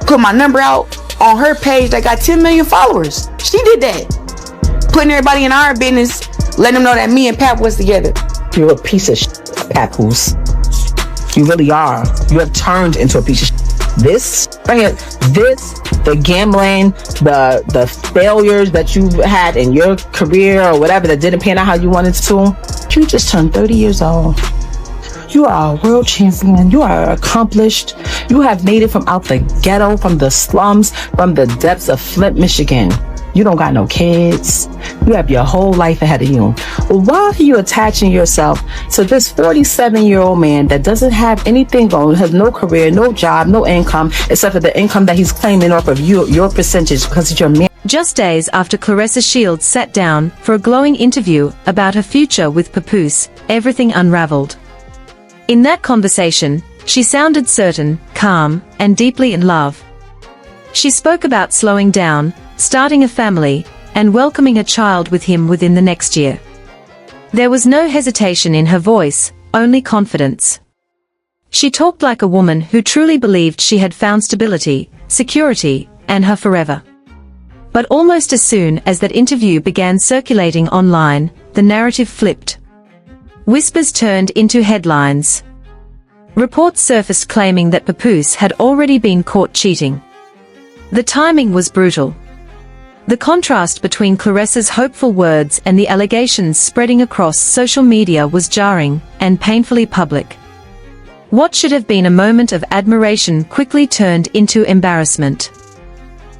put my number out on her page that got 10 million followers. She did that. Putting everybody in our business, letting them know that me and Pap was together. You're a piece of shit, Papoose. You really are. You have turned into a piece of shit. This, right here, the gambling, the failures that you had in your career or whatever that didn't pan out how you wanted to, you just turned 30 years old. You are a world champion. You are accomplished. You have made it from out the ghetto, from the slums, from the depths of Flint, Michigan. You don't got no kids. You have your whole life ahead of you. Well, why are you attaching yourself to this 47-year-old man that doesn't have anything going, has no career, no job, no income, except for the income that he's claiming off of you, your percentage, because it's your man? Just days after Claressa Shields sat down for a glowing interview about her future with Papoose, everything unraveled. In that conversation, she sounded certain, calm, and deeply in love. She spoke about slowing down, starting a family, and welcoming a child with him within the next year. There was no hesitation in her voice, only confidence. She talked like a woman who truly believed she had found stability, security, and her forever. But almost as soon as that interview began circulating online, the narrative flipped. Whispers turned into headlines. Reports surfaced claiming that Papoose had already been caught cheating. The timing was brutal. The contrast between Claressa's hopeful words and the allegations spreading across social media was jarring and painfully public. What should have been a moment of admiration quickly turned into embarrassment.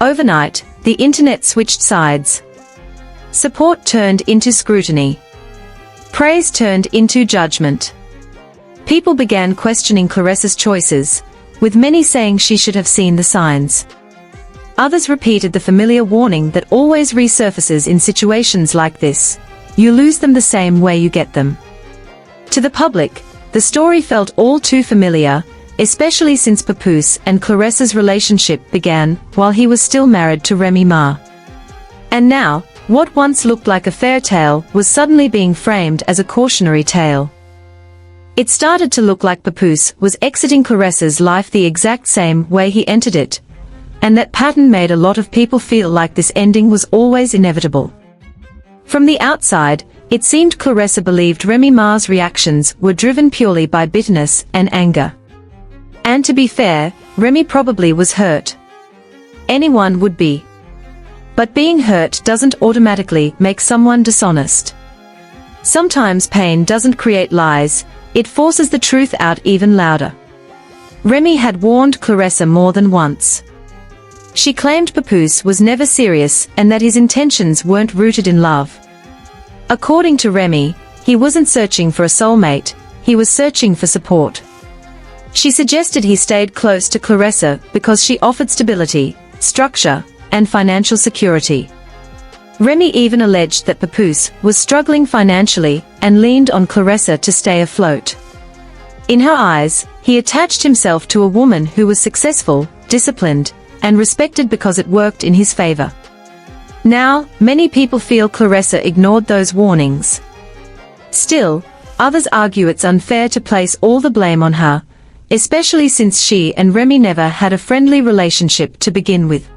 Overnight, the internet switched sides. Support turned into scrutiny. Praise turned into judgment. People began questioning Claressa's choices, with many saying she should have seen the signs. Others repeated the familiar warning that always resurfaces in situations like this: you lose them the same way you get them. To the public, the story felt all too familiar, especially since Papoose and Claressa's relationship began while he was still married to Remy Ma. And now, what once looked like a fairy tale was suddenly being framed as a cautionary tale. It started to look like Papoose was exiting Claressa's life the exact same way he entered it, and that pattern made a lot of people feel like this ending was always inevitable. From the outside, it seemed Claressa believed Remy Ma's reactions were driven purely by bitterness and anger. And to be fair, Remy probably was hurt. Anyone would be. But being hurt doesn't automatically make someone dishonest. Sometimes pain doesn't create lies, it forces the truth out even louder. Remy had warned Claressa more than once. She claimed Papoose was never serious and that his intentions weren't rooted in love. According to Remy, he wasn't searching for a soulmate, he was searching for support. She suggested he stayed close to Claressa because she offered stability, structure, and financial security. Remy even alleged that Papoose was struggling financially and leaned on Claressa to stay afloat. In her eyes, he attached himself to a woman who was successful, disciplined, and respected because it worked in his favor. Now, many people feel Claressa ignored those warnings. Still, others argue it's unfair to place all the blame on her, especially since she and Remy never had a friendly relationship to begin with.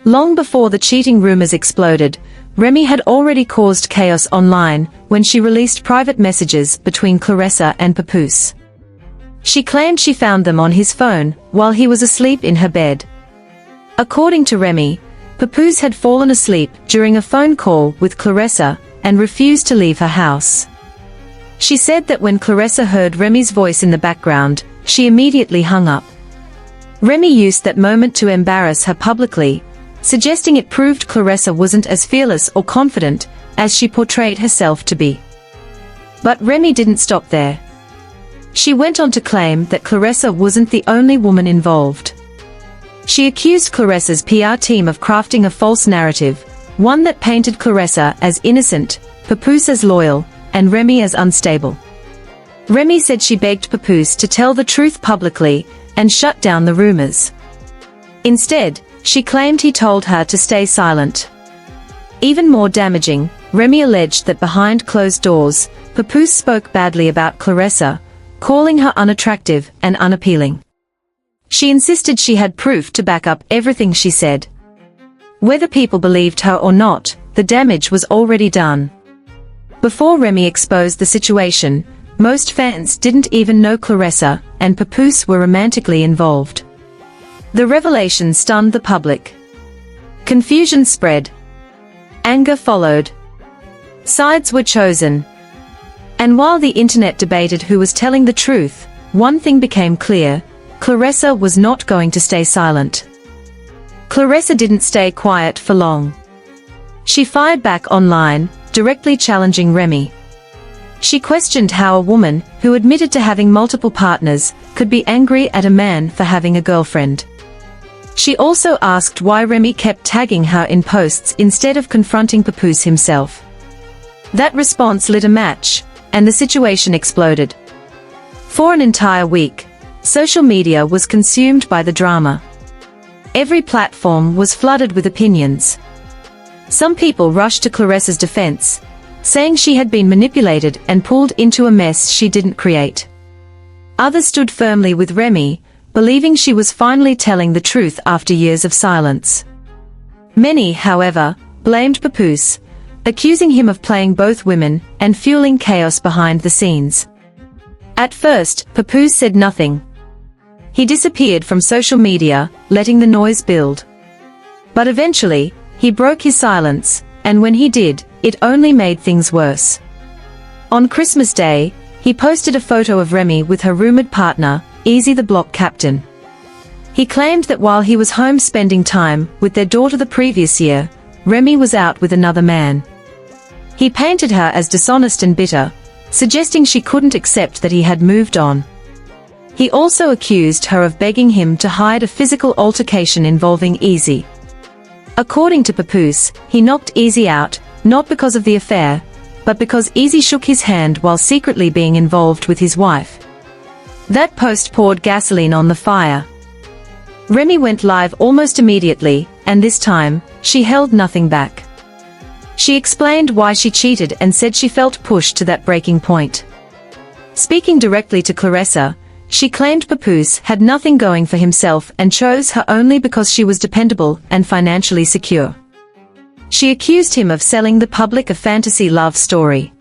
Long before the cheating rumors exploded, Remy had already caused chaos online when she released private messages between Claressa and Papoose. She claimed she found them on his phone while he was asleep in her bed. According to Remy, Papoose had fallen asleep during a phone call with Claressa and refused to leave her house. She said that when Claressa heard Remy's voice in the background, she immediately hung up. Remy used that moment to embarrass her publicly, suggesting it proved Claressa wasn't as fearless or confident as she portrayed herself to be. But Remy didn't stop there. She went on to claim that Claressa wasn't the only woman involved. She accused Claressa's PR team of crafting a false narrative, one that painted Claressa as innocent, Papoose as loyal, and Remy as unstable. Remy said she begged Papoose to tell the truth publicly and shut down the rumors. Instead, she claimed he told her to stay silent. Even more damaging, Remy alleged that behind closed doors, Papoose spoke badly about Claressa, calling her unattractive and unappealing. She insisted she had proof to back up everything she said. Whether people believed her or not, the damage was already done. Before Remy exposed the situation, most fans didn't even know Claressa and Papoose were romantically involved. The revelation stunned the public. Confusion spread. Anger followed. Sides were chosen. And while the internet debated who was telling the truth, one thing became clear: Claressa was not going to stay silent. Claressa didn't stay quiet for long. She fired back online, directly challenging Remy. She questioned how a woman who admitted to having multiple partners could be angry at a man for having a girlfriend. She also asked why Remy kept tagging her in posts instead of confronting Papoose himself. That response lit a match, and the situation exploded. For an entire week, social media was consumed by the drama. Every platform was flooded with opinions. Some people rushed to Claressa's defense, saying she had been manipulated and pulled into a mess she didn't create. Others stood firmly with Remy, believing she was finally telling the truth after years of silence. Many, however, blamed Papoose, accusing him of playing both women and fueling chaos behind the scenes. At first, Papoose said nothing. He disappeared from social media, letting the noise build. But eventually, he broke his silence, and when he did, it only made things worse. On Christmas Day, he posted a photo of Remy with her rumored partner, Easy the Block Captain. He claimed that while he was home spending time with their daughter the previous year, Remy was out with another man. He painted her as dishonest and bitter, suggesting she couldn't accept that he had moved on. He also accused her of begging him to hide a physical altercation involving Easy. According to Papoose, he knocked Easy out, not because of the affair, but because Easy shook his hand while secretly being involved with his wife. That post poured gasoline on the fire. Remy went live almost immediately, and this time, she held nothing back. She explained why she cheated and said she felt pushed to that breaking point. Speaking directly to Claressa, she claimed Papoose had nothing going for himself and chose her only because she was dependable and financially secure. She accused him of selling the public a fantasy love story.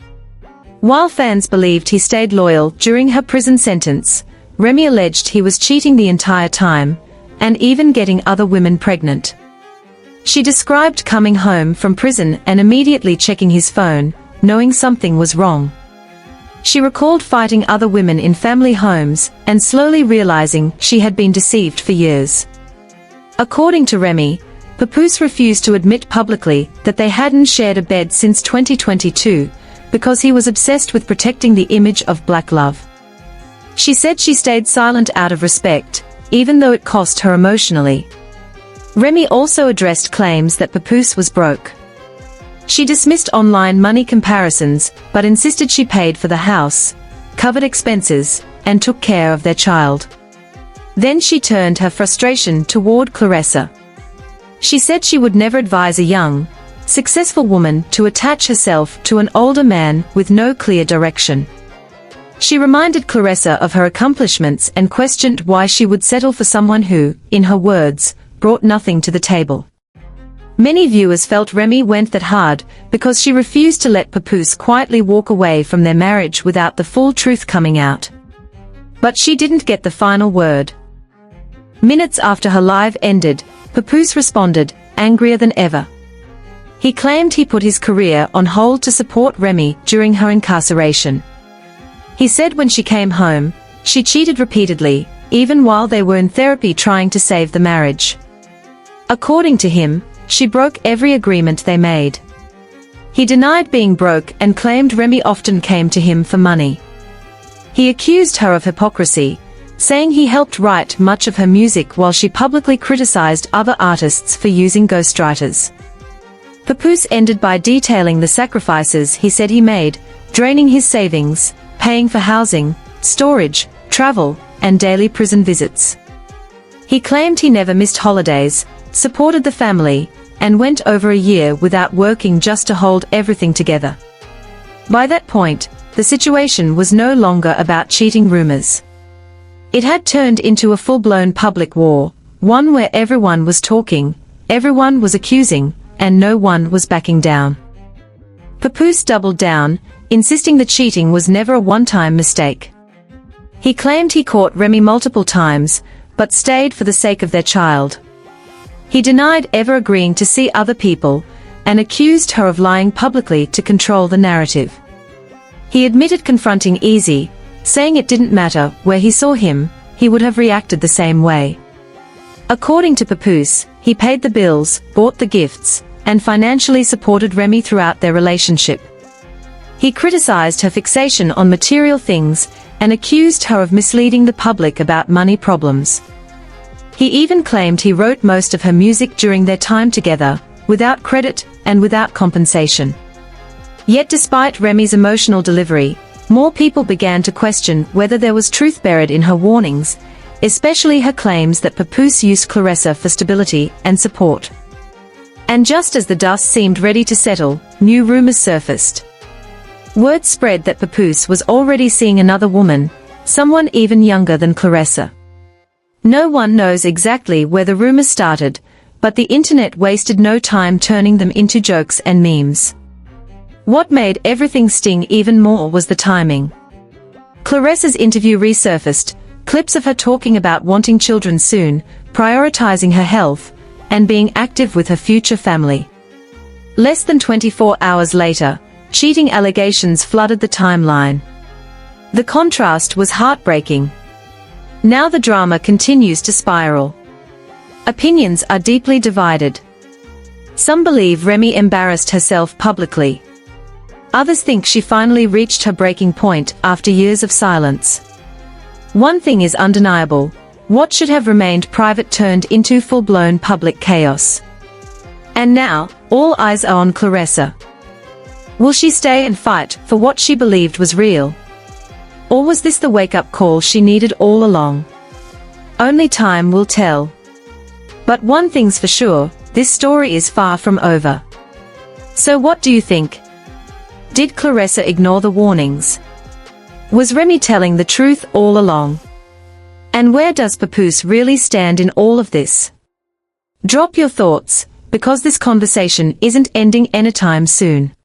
While fans believed he stayed loyal during her prison sentence, Remy alleged he was cheating the entire time, and even getting other women pregnant. She described coming home from prison and immediately checking his phone, knowing something was wrong. She recalled fighting other women in family homes, and slowly realizing she had been deceived for years. According to Remy, Papoose refused to admit publicly that they hadn't shared a bed since 2022, because he was obsessed with protecting the image of black love. She said she stayed silent out of respect, even though it cost her emotionally. Remy also addressed claims that Papoose was broke. She dismissed online money comparisons, but insisted she paid for the house, covered expenses, and took care of their child. Then she turned her frustration toward Claressa. She said she would never advise a young, successful woman to attach herself to an older man with no clear direction. She reminded Claressa of her accomplishments and questioned why she would settle for someone who, in her words, brought nothing to the table. Many viewers felt Remy went that hard because she refused to let Papoose quietly walk away from their marriage without the full truth coming out. But she didn't get the final word. Minutes after her live ended, Papoose responded, angrier than ever. He claimed he put his career on hold to support Remy during her incarceration. He said when she came home, she cheated repeatedly, even while they were in therapy trying to save the marriage. According to him, she broke every agreement they made. He denied being broke and claimed Remy often came to him for money. He accused her of hypocrisy, saying he helped write much of her music while she publicly criticized other artists for using ghostwriters. Papoose ended by detailing the sacrifices he said he made, draining his savings, paying for housing, storage, travel, and daily prison visits. He claimed he never missed holidays, supported the family, and went over a year without working just to hold everything together. By that point, the situation was no longer about cheating rumors. It had turned into a full-blown public war, one where everyone was talking, everyone was accusing, and no one was backing down. Papoose doubled down, insisting the cheating was never a one-time mistake. He claimed he caught Remy multiple times, but stayed for the sake of their child. He denied ever agreeing to see other people, and accused her of lying publicly to control the narrative. He admitted confronting Easy, saying it didn't matter where he saw him, he would have reacted the same way. According to Papoose, he paid the bills, bought the gifts, and financially supported Remy throughout their relationship. He criticized her fixation on material things, and accused her of misleading the public about money problems. He even claimed he wrote most of her music during their time together, without credit and without compensation. Yet despite Remy's emotional delivery, more people began to question whether there was truth buried in her warnings, especially her claims that Papoose used Claressa for stability and support. And just as the dust seemed ready to settle, new rumors surfaced. Word spread that Papoose was already seeing another woman, someone even younger than Claressa. No one knows exactly where the rumors started, but the internet wasted no time turning them into jokes and memes. What made everything sting even more was the timing. Claressa's interview resurfaced, clips of her talking about wanting children soon, prioritizing her health, and being active with her future family. Less than 24 hours later, cheating allegations flooded the timeline. The contrast was heartbreaking. Now the drama continues to spiral. Opinions are deeply divided. Some believe Remy embarrassed herself publicly. Others think she finally reached her breaking point after years of silence. One thing is undeniable: what should have remained private turned into full-blown public chaos. And now, all eyes are on Claressa. Will she stay and fight for what she believed was real? Or was this the wake-up call she needed all along? Only time will tell. But one thing's for sure, this story is far from over. So what do you think? Did Claressa ignore the warnings? Was Remy telling the truth all along? And where does Papoose really stand in all of this? Drop your thoughts, because this conversation isn't ending anytime soon.